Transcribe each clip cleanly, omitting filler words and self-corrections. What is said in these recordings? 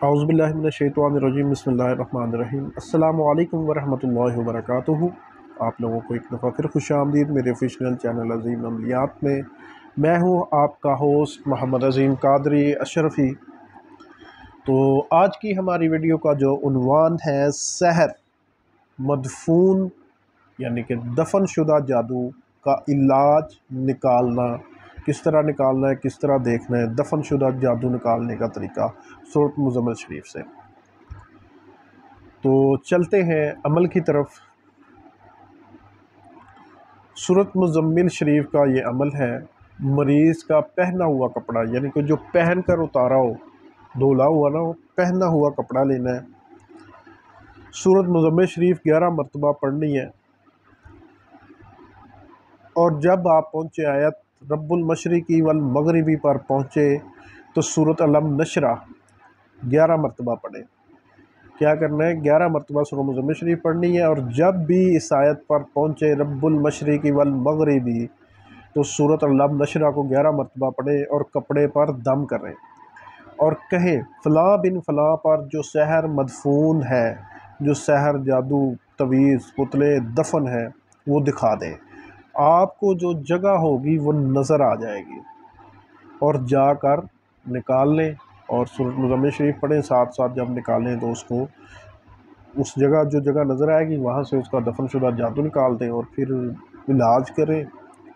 औज़ुबिल्लाहि मिनश्शैतानिर्रजीम बिस्मिल्लाहिर्रहमानिर्रहीम अस्सलामु अलैकुम वरहमतुल्लाहि वबरकातुहू। आप लोगों को एक दफ़ा फिर खुशामदीद मेरे ऑफिशियल चैनल अज़ीम अमलियात में। मैं हूँ आपका होस्ट मोहम्मद अज़ीम कादरी अशरफ़ी। तो आज की हमारी वीडियो का जो उन्वान है सहर मदफून यानी कि दफन शुदा जादू का इलाज निकालना, किस तरह निकालना है, किस तरह देखना है, दफन शुदा जादू निकालने का तरीका सूरत मुज़म्मिल शरीफ से। तो चलते हैं अमल की तरफ। सूरत मुज़म्मिल शरीफ का ये अमल है। मरीज़ का पहना हुआ कपड़ा यानी कि जो पहन कर उतारा हो, धोला हुआ ना हो, पहना हुआ कपड़ा लेना है। सूरत मुज़म्मिल शरीफ 11 मरतबा पढ़नी है। और जब आप पहुँचे आयत रब्बुल मशरिकी वल मगरिबी पर पहुँचे तो सूरत अलम नशरा 11 मरतबा पढ़ें। क्या करना है, 11 मरतबा सूरत मुज़म्मिल शरीफ पढ़नी है। और जब भी इस आयत पर पहुँचे रब्बुल मशरिकी वल मगरिबी तो सूरत अलम नशरा को 11 मरतबा पढ़ें और कपड़े पर दम करें और कहें फ़लाँ बिन फ़लाँ पर जो सहर मदफून है, जो सहर जादू तवीज़ पुतले दफन है वो दिखा दें। आपको जो जगह होगी वो नज़र आ जाएगी और जाकर निकाल लें और सूरत मुज़म्मिल शरीफ पढ़ें। साथ साथ जब निकालें तो उसको उस जगह जो जगह नज़र आएगी वहाँ से उसका दफन शुदा जादू निकाल दें और फिर इलाज करें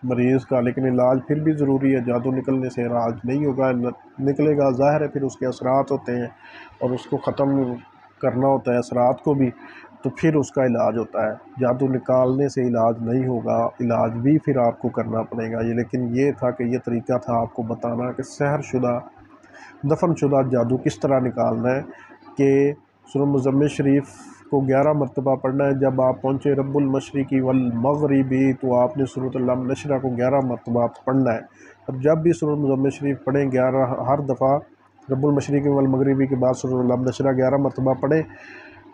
मरीज़ का। लेकिन इलाज फिर भी ज़रूरी है, जादू निकलने से इलाज नहीं होगा, निकलेगा ज़ाहिर है, फिर उसके असरात होते हैं और उसको ख़त्म करना होता है असरात को भी, तो फिर उसका इलाज होता है। जादू निकालने से इलाज नहीं होगा, इलाज भी फिर आपको करना पड़ेगा। ये लेकिन ये था कि ये तरीका था आपको बताना कि सहर शुदा दफन शुदा जादू किस तरह निकालना है। कि सूरत मुज़म्मिल शरीफ को 11 मरतबा पढ़ना है। जब आप पहुँचे रब्बुल मशरिकी वल मगरिबी तो आपने सूरत अलम नशरा को 11 मरतबा पढ़ना है। और जब भी सूरत मुज़म्मिल शरीफ पढ़ें 11 हर दफ़ा रब्बुल मशरिकी वल मगरिबी के बाद सूरत अलम नशरा 11 मरतबा पढ़ें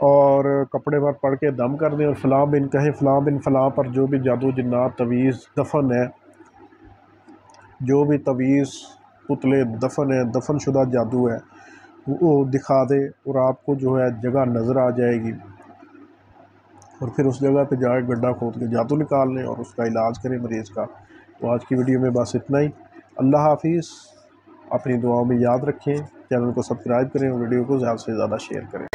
और कपड़े पर पढ़ के दम कर दें और फ़लाँ बिन कहें फ़लाँ बिन फ़लाँ पर जो भी जादू जिन्नात तवीज़ दफन है, जो भी तवीज़ पुतले दफन है, दफन शुदा जादू है, वो दिखा दे और आपको जो है जगह नज़र आ जाएगी। और फिर उस जगह पे जाके गड्ढा खोद के जादू निकाल लें और उसका इलाज करें मरीज़ का। तो आज की वीडियो में बस इतना ही। अल्लाह हाफिज़। अपनी दुआओं में याद रखें, चैनल को सब्सक्राइब करें और वीडियो को ज़्यादा से ज़्यादा शेयर करें।